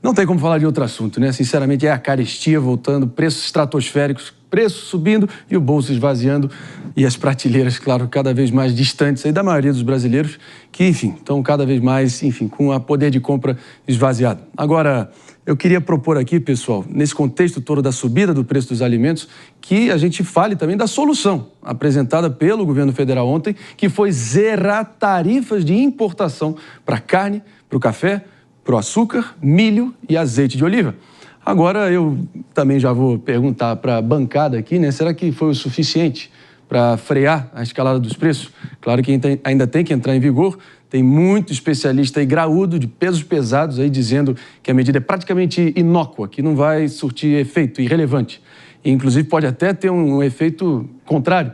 Não tem como falar de outro assunto, né? Sinceramente, é a carestia voltando, preços estratosféricos, preços subindo e o bolso esvaziando e as prateleiras, claro, cada vvez mais distantes aí da maioria dos brasileiros que, enfim, estão cada vez mais, enfim, com o poder de compra esvaziado. Agora, eu queria propor aqui, pessoal, nesse contexto todo da subida do preço dos alimentos, que a gente fale também da solução apresentada pelo governo federal ontem, que foi zerar tarifas de importação para carne, para o café, para o açúcar, milho e azeite de oliva. Agora eu também já vou perguntar para a bancada aqui, né? Será que foi o suficiente para frear a escalada dos preços? Claro que ainda tem que entrar em vigor. Tem muito especialista aí graúdo, de pesos pesados, aí dizendo que a medida é praticamente inócua, que não vai surtir efeito irrelevante. E, inclusive, pode até ter um efeito contrário.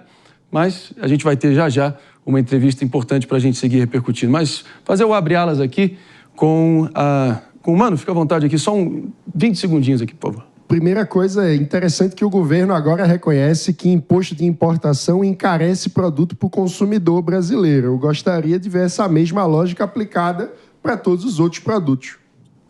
Mas a gente vai ter já uma entrevista importante para a gente seguir repercutindo. Mas fazer o abre-alas aqui com o Mano, fica à vontade aqui, só 20 segundinhos aqui, por favor. Primeira coisa, é interessante que o governo agora reconhece que imposto de importação encarece produto para o consumidor brasileiro. Eu gostaria de ver essa mesma lógica aplicada para todos os outros produtos.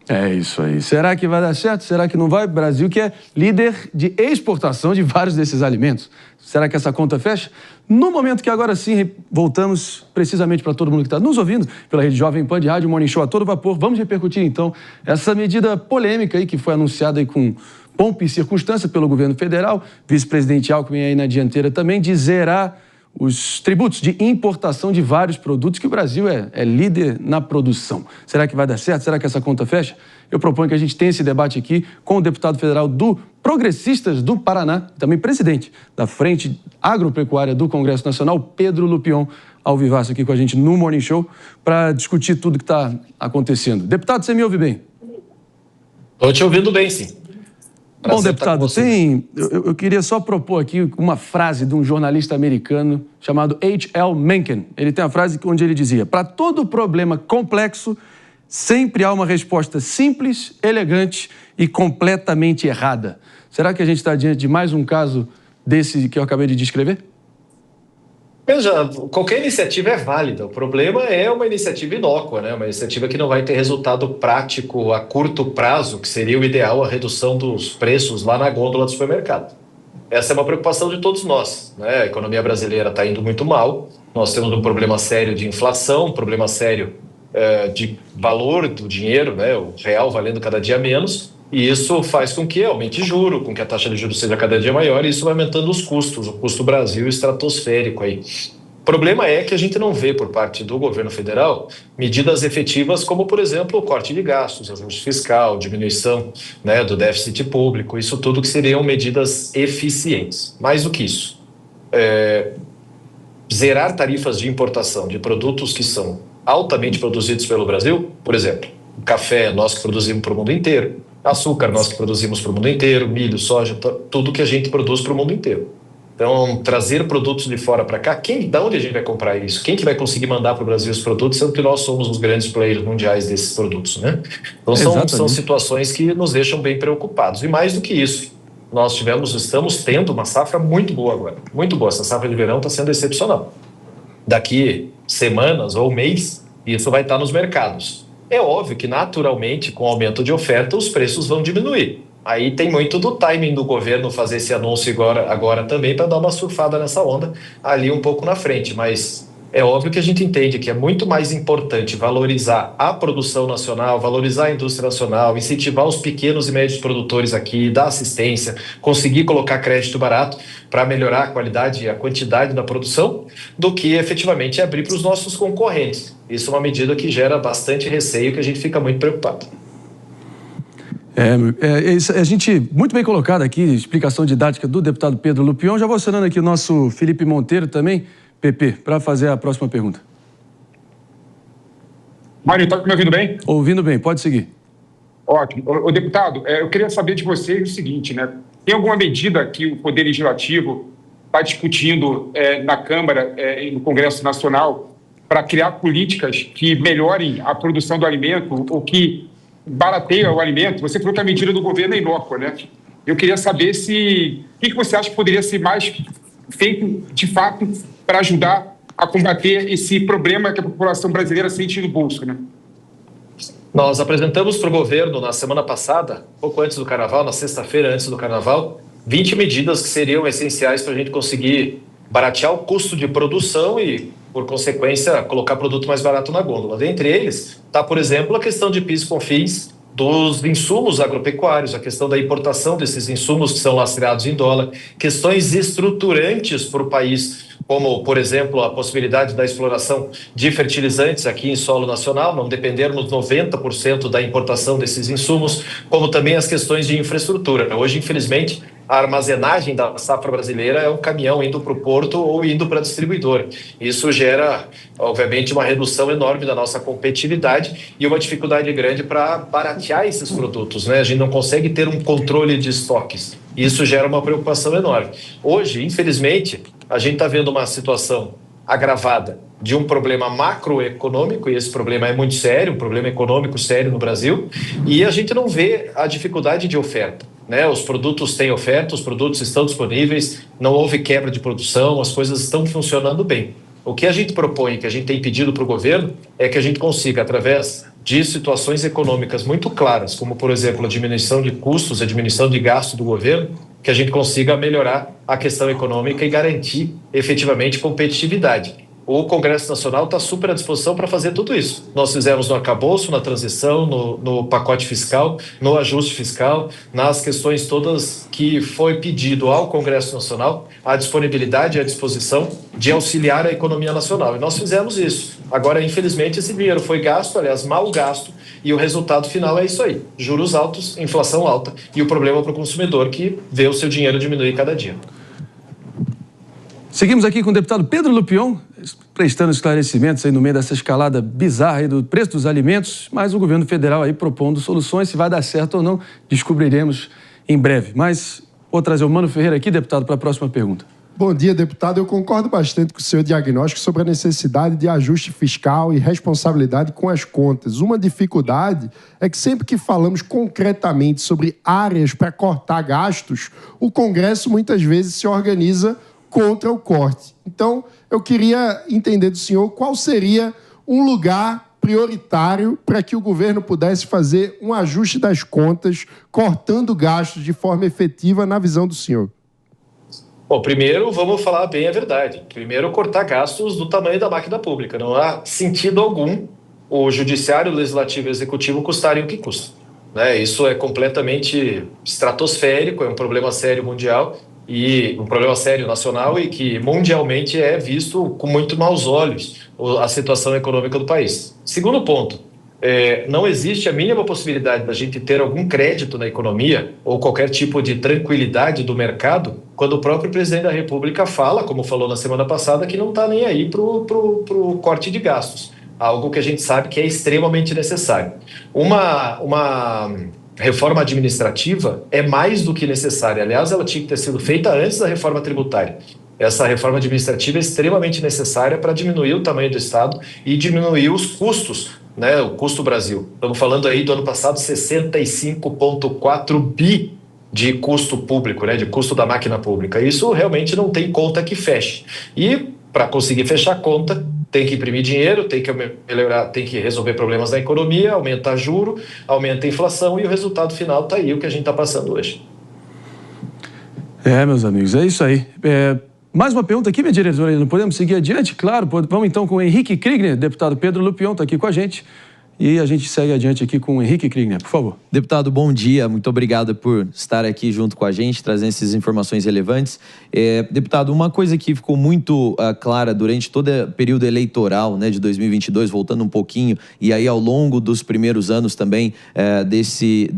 É isso aí. Será que vai dar certo? Será que não vai? Brasil que é líder de exportação de vários desses alimentos. Será que essa conta fecha? No momento que agora sim voltamos precisamente para todo mundo que está nos ouvindo pela Rede Jovem Pan de Rádio Morning Show a todo vapor, vamos repercutir então essa medida polêmica aí que foi anunciada aí com pompa e circunstância pelo governo federal, vice-presidente Alckmin aí na dianteira também, de zerar os tributos de importação de vários produtos que o Brasil é líder na produção. Será que vai dar certo? Será que essa conta fecha? Eu proponho que a gente tenha esse debate aqui com o deputado federal do Progressistas do Paraná, também presidente da Frente Agropecuária do Congresso Nacional, Pedro Lupion, ao vivaço aqui com a gente no Morning Show, para discutir tudo que está acontecendo. Deputado, você me ouve bem? Estou te ouvindo bem, sim. Bom, deputado, eu queria só propor aqui uma frase de um jornalista americano chamado H.L. Mencken. Ele tem uma frase onde ele dizia: para todo problema complexo, sempre há uma resposta simples, elegante e completamente errada. Será que a gente está diante de mais um caso desse que eu acabei de descrever? Veja, qualquer iniciativa é válida. O problema é uma iniciativa inócua, né? Uma iniciativa que não vai ter resultado prático a curto prazo, que seria o ideal, a redução dos preços lá na gôndola do supermercado. Essa é uma preocupação de todos nós, né? A economia brasileira está indo muito mal, nós temos um problema sério de inflação, um problema sério de valor do dinheiro, né? O real valendo cada dia menos, e isso faz com que aumente juro, com que a taxa de juros seja cada dia maior, e isso vai aumentando os custos, o custo Brasil estratosférico aí. O problema é que a gente não vê por parte do governo federal medidas efetivas como, por exemplo, o corte de gastos, ajuste fiscal, diminuição, né, do déficit público, isso tudo que seriam medidas eficientes. Mais do que isso, zerar tarifas de importação de produtos que são altamente produzidos pelo Brasil, por exemplo, o café nós que produzimos para o mundo inteiro, açúcar nós que produzimos para o mundo inteiro, milho, soja, tudo que a gente produz para o mundo inteiro. Então, trazer produtos de fora para cá, da onde a gente vai comprar isso? Quem que vai conseguir mandar para o Brasil os produtos, sendo que nós somos os grandes players mundiais desses produtos, né? Então, são situações que nos deixam bem preocupados. E mais do que isso, estamos tendo uma safra muito boa agora, muito boa. Essa safra de verão está sendo excepcional. Daqui semanas ou mês, isso vai estar nos mercados. É óbvio que, naturalmente, com o aumento de oferta, os preços vão diminuir. Aí tem muito do timing do governo fazer esse anúncio agora também para dar uma surfada nessa onda ali um pouco na frente. Mas é óbvio que a gente entende que é muito mais importante valorizar a produção nacional, valorizar a indústria nacional, incentivar os pequenos e médios produtores aqui, dar assistência, conseguir colocar crédito barato para melhorar a qualidade e a quantidade da produção, do que efetivamente abrir para os nossos concorrentes. Isso é uma medida que gera bastante receio, que a gente fica muito preocupado. A gente, muito bem colocado aqui, explicação didática do deputado Pedro Lupion. Já vou acionando aqui o nosso Felipe Monteiro também, PP, para fazer a próxima pergunta. Mário, está me ouvindo bem? Ouvindo bem, pode seguir. Ótimo. O deputado, eu queria saber de vocês o seguinte, né? Tem alguma medida que o Poder Legislativo está discutindo na Câmara e no Congresso Nacional para criar políticas que melhorem a produção do alimento ou que barateia o alimento? Você falou que a medida do governo é inócua, né? Eu queria saber o que você acha que poderia ser mais feito, de fato, para ajudar a combater esse problema que a população brasileira sente no bolso, né? Nós apresentamos para o governo na semana passada, pouco antes do Carnaval, na sexta-feira antes do Carnaval, 20 medidas que seriam essenciais para a gente conseguir baratear o custo de produção e, por consequência, colocar produto mais barato na gôndola. Dentre eles está, por exemplo, a questão de PIS e COFINS dos insumos agropecuários, a questão da importação desses insumos que são lastreados em dólar, questões estruturantes para o país, como, por exemplo, a possibilidade da exploração de fertilizantes aqui em solo nacional, não dependermos 90% da importação desses insumos, como também as questões de infraestrutura. Hoje, infelizmente, a armazenagem da safra brasileira é um caminhão indo para o porto ou indo para a distribuidora. Isso gera, obviamente, uma redução enorme da nossa competitividade e uma dificuldade grande para baratear esses produtos, né? A gente não consegue ter um controle de estoques. Isso gera uma preocupação enorme. Hoje, infelizmente, a gente está vendo uma situação agravada de um problema macroeconômico, e esse problema é muito sério, um problema econômico sério no Brasil, e a gente não vê a dificuldade de oferta, né? Os produtos têm oferta, os produtos estão disponíveis, não houve quebra de produção, as coisas estão funcionando bem. O que a gente propõe, que a gente tem pedido para o governo, é que a gente consiga, através de situações econômicas muito claras, como, por exemplo, a diminuição de custos, a diminuição de gasto do governo, que a gente consiga melhorar a questão econômica e garantir efetivamente competitividade. O Congresso Nacional está super à disposição para fazer tudo isso. Nós fizemos no arcabouço, na transição, no pacote fiscal, no ajuste fiscal, nas questões todas que foi pedido ao Congresso Nacional, a disponibilidade e a disposição de auxiliar a economia nacional. E nós fizemos isso. Agora, infelizmente, esse dinheiro foi gasto, aliás, mal gasto, e o resultado final é isso aí. Juros altos, inflação alta e o problema para o consumidor que vê o seu dinheiro diminuir cada dia. Seguimos aqui com o deputado Pedro Lupion, prestando esclarecimentos aí no meio dessa escalada bizarra aí do preço dos alimentos, mas o governo federal aí propondo soluções, se vai dar certo ou não, descobriremos em breve. Mas vou trazer o Mano Ferreira aqui, deputado, para a próxima pergunta. Bom dia, deputado. Eu concordo bastante com o seu diagnóstico sobre a necessidade de ajuste fiscal e responsabilidade com as contas. Uma dificuldade é que sempre que falamos concretamente sobre áreas para cortar gastos, o Congresso muitas vezes se organiza contra o corte. Então, eu queria entender do senhor qual seria um lugar prioritário para que o governo pudesse fazer um ajuste das contas, cortando gastos de forma efetiva na visão do senhor. Bom, primeiro, vamos falar bem a verdade. Primeiro, cortar gastos do tamanho da máquina pública. Não há sentido algum o judiciário, o legislativo e o executivo custarem o que custa, né? Isso é completamente estratosférico, é um problema sério mundial e um problema sério nacional e que mundialmente é visto com muito maus olhos a situação econômica do país. Segundo ponto, não existe a mínima possibilidade da gente ter algum crédito na economia ou qualquer tipo de tranquilidade do mercado quando o próprio presidente da República fala, como falou na semana passada, que não está nem aí para o corte de gastos, algo que a gente sabe que é extremamente necessário. Uma reforma administrativa é mais do que necessária. Aliás, ela tinha que ter sido feita antes da reforma tributária. Essa reforma administrativa é extremamente necessária para diminuir o tamanho do Estado e diminuir os custos, né? O custo Brasil. Estamos falando aí do ano passado 65,4 bi de custo público, né? De custo da máquina pública. Isso realmente não tem conta que feche. E para conseguir fechar a conta, tem que imprimir dinheiro, tem que melhorar, tem que resolver problemas na economia, aumentar juro, aumenta a inflação e o resultado final está aí, o que a gente está passando hoje. Meus amigos, é isso aí. Mais uma pergunta aqui, minha diretora, não podemos seguir adiante? Claro, vamos então com o Henrique Kriegner, deputado Pedro Lupion está aqui com a gente. E a gente segue adiante aqui com o Henrique Kriegner, por favor. Deputado, bom dia. Muito obrigado por estar aqui junto com a gente, trazendo essas informações relevantes. Deputado, uma coisa que ficou muito clara durante todo o período eleitoral, né, de 2022, voltando um pouquinho, e aí ao longo dos primeiros anos também desse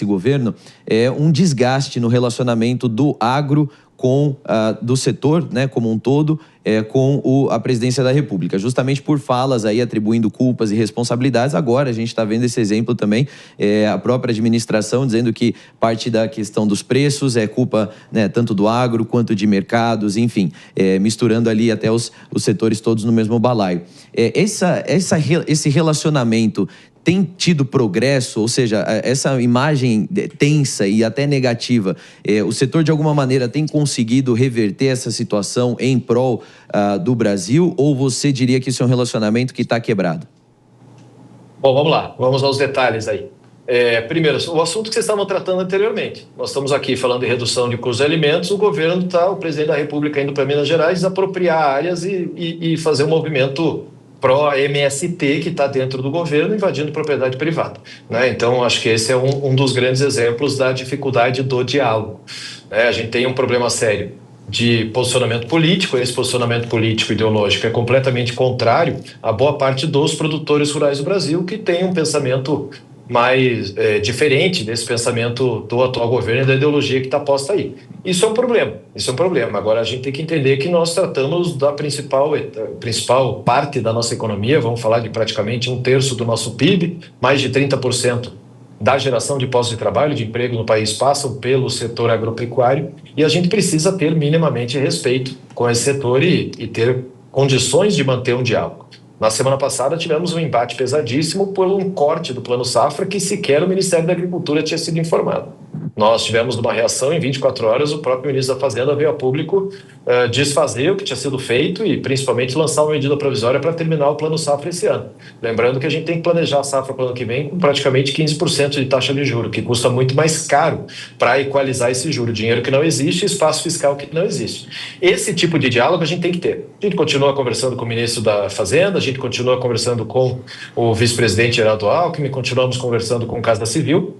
governo, é um desgaste no relacionamento do agro do setor, né, como um todo, com a presidência da República, justamente por falas aí atribuindo culpas e responsabilidades. Agora a gente está vendo esse exemplo também, a própria administração dizendo que parte da questão dos preços é culpa, né, tanto do agro quanto de mercados, enfim, misturando ali até os setores todos no mesmo balaio. Esse relacionamento tem tido progresso, ou seja, essa imagem tensa e até negativa, o setor de alguma maneira tem conseguido reverter essa situação em prol do Brasil, ou você diria que isso é um relacionamento que está quebrado? Bom, vamos lá, vamos aos detalhes aí. Primeiro, o assunto que vocês estavam tratando anteriormente. Nós estamos aqui falando de redução de custos de alimentos, o presidente da República indo para Minas Gerais desapropriar áreas e fazer um movimento pró-MST que está dentro do governo, invadindo propriedade privada, né? Então, acho que esse é um dos grandes exemplos da dificuldade do diálogo, né? A gente tem um problema sério de posicionamento político. Esse posicionamento político ideológico é completamente contrário a boa parte dos produtores rurais do Brasil, que tem um pensamento mais diferente desse pensamento do atual governo e da ideologia que está posta aí. Isso é um problema. Agora, a gente tem que entender que nós tratamos da principal parte da nossa economia, vamos falar de praticamente 1/3 do nosso PIB, mais de 30% da geração de postos de trabalho, de emprego no país passam pelo setor agropecuário, e a gente precisa ter minimamente respeito com esse setor e ter condições de manter um diálogo. Na semana passada tivemos um embate pesadíssimo por um corte do Plano Safra que sequer o Ministério da Agricultura tinha sido informado. Nós tivemos uma reação em 24 horas, o próprio ministro da Fazenda veio a público desfazer o que tinha sido feito e principalmente lançar uma medida provisória para terminar o Plano Safra esse ano. Lembrando que a gente tem que planejar a safra para o ano que vem com praticamente 15% de taxa de juros, que custa muito mais caro para equalizar esse juro. Dinheiro que não existe, espaço fiscal que não existe. Esse tipo de diálogo a gente tem que ter. A gente continua conversando com o ministro da Fazenda, a gente continua conversando com o vice-presidente Geraldo Alckmin, continuamos conversando com o Casa Civil.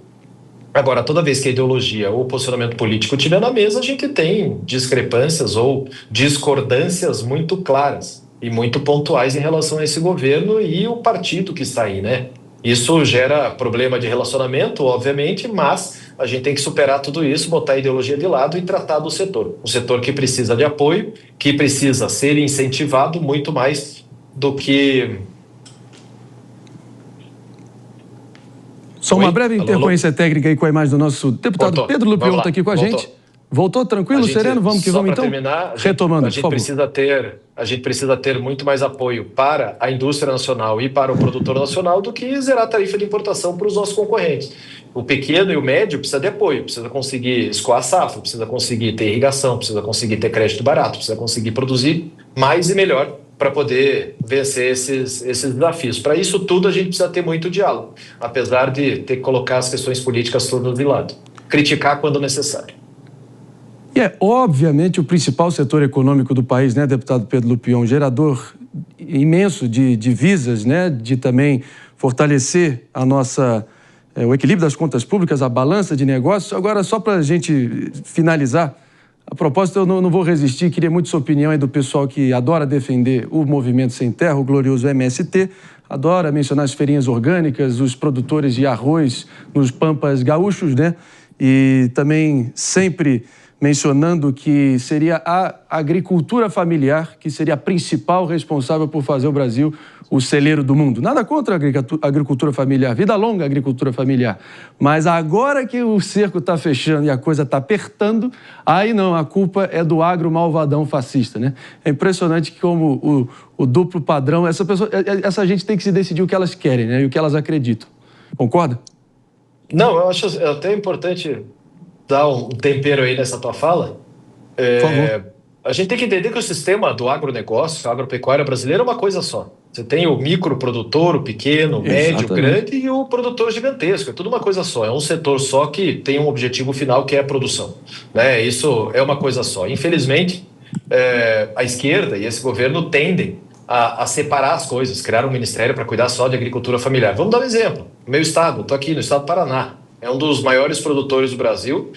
Agora, toda vez que a ideologia ou o posicionamento político estiver na mesa, a gente tem discrepâncias ou discordâncias muito claras e muito pontuais em relação a esse governo e o partido que está aí, né? Isso gera problema de relacionamento, obviamente, mas a gente tem que superar tudo isso, botar a ideologia de lado e tratar do setor. Um setor que precisa de apoio, que precisa ser incentivado muito mais do que... Só uma breve intercorrência técnica aí com a imagem do nosso deputado Pedro Lupion, está aqui com a gente. Voltou tranquilo, sereno? Vamos que vamos então? Terminar, retomando, a gente precisa ter muito mais apoio para a indústria nacional e para o produtor nacional do que zerar a tarifa de importação para os nossos concorrentes. O pequeno e o médio precisa de apoio, precisa conseguir escoar a safra, precisa conseguir ter irrigação, precisa conseguir ter crédito barato, precisa conseguir produzir mais e melhor para poder vencer esses desafios. Para isso tudo a gente precisa ter muito diálogo, apesar de ter que colocar as questões políticas todas de lado. Criticar quando necessário. E é, obviamente, o principal setor econômico do país, né, deputado Pedro Lupion, gerador imenso de divisas, né, de também fortalecer a nossa, o equilíbrio das contas públicas, a balança de negócios. Agora, só para a gente finalizar, a propósito, eu não vou resistir, queria muito sua opinião aí do pessoal que adora defender o Movimento Sem Terra, o glorioso MST, adora mencionar as feirinhas orgânicas, os produtores de arroz nos pampas gaúchos, né? E também sempre mencionando que seria a agricultura familiar que seria a principal responsável por fazer o Brasil o celeiro do mundo. Nada contra a agricultura familiar, vida longa a agricultura familiar. Mas agora que o cerco está fechando e a coisa está apertando, aí não, a culpa é do agro malvadão fascista, né? É impressionante como o duplo padrão, essa gente tem que se decidir o que elas querem, né? E o que elas acreditam. Concorda? Não, eu acho até importante dar um tempero aí nessa tua fala. Por favor. A gente tem que entender que o sistema do agronegócio, a agropecuária brasileira, é uma coisa só. Você tem o microprodutor, o pequeno, o médio, o grande e o produtor gigantesco. É tudo uma coisa só. É um setor só que tem um objetivo final, que é a produção, né? Isso é uma coisa só. Infelizmente, a esquerda e esse governo tendem a separar as coisas, criar um ministério para cuidar só de agricultura familiar. Vamos dar um exemplo. Meu estado, estou aqui no estado do Paraná. É um dos maiores produtores do Brasil,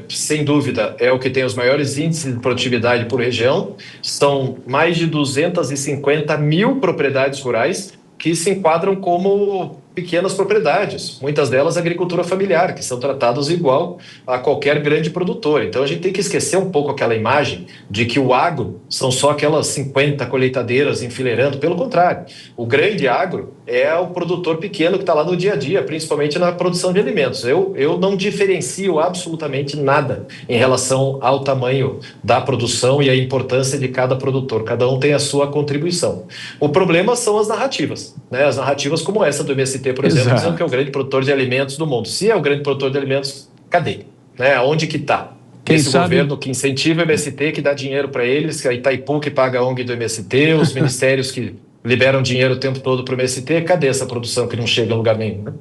sem dúvida é o que tem os maiores índices de produtividade por região. São mais de 250 mil propriedades rurais que se enquadram como pequenas propriedades, muitas delas agricultura familiar, que são tratadas igual a qualquer grande produtor. Então a gente tem que esquecer um pouco aquela imagem de que o agro são só aquelas 50 colheitadeiras enfileirando. Pelo contrário, o grande agro é o produtor pequeno que está lá no dia a dia, principalmente na produção de alimentos. Eu não diferencio absolutamente nada em relação ao tamanho da produção e a importância de cada produtor. Cada um tem a sua contribuição. O problema são as narrativas, né? As narrativas como essa do MST, por exemplo, dizendo que é o grande produtor de alimentos do mundo. Se é o grande produtor de alimentos, cadê? Né? Onde que está? Esse governo que incentiva o MST, que dá dinheiro para eles, a Itaipu que paga a ONG do MST, os ministérios que liberam dinheiro o tempo todo para o MST, cadê essa produção que não chega a lugar nenhum, né?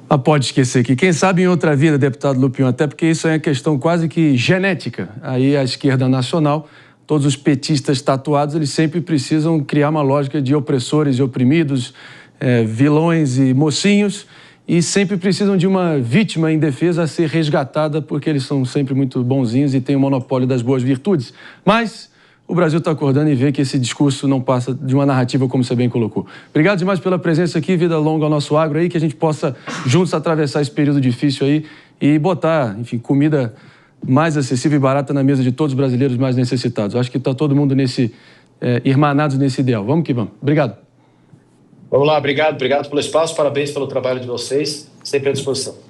Ah, pode esquecer que quem sabe em outra vida, deputado Lupion, até porque isso é uma questão quase que genética. Aí a esquerda nacional, todos os petistas tatuados, eles sempre precisam criar uma lógica de opressores e oprimidos, vilões e mocinhos, e sempre precisam de uma vítima indefesa a ser resgatada, porque eles são sempre muito bonzinhos e têm o monopólio das boas virtudes. Mas o Brasil está acordando e vê que esse discurso não passa de uma narrativa, como você bem colocou. Obrigado demais pela presença aqui, vida longa ao nosso agro aí, que a gente possa juntos atravessar esse período difícil aí e botar, enfim, comida mais acessível e barata na mesa de todos os brasileiros mais necessitados. Acho que está todo mundo irmanados nesse ideal. Vamos que vamos. Obrigado. Vamos lá, obrigado pelo espaço, parabéns pelo trabalho de vocês, sempre à disposição.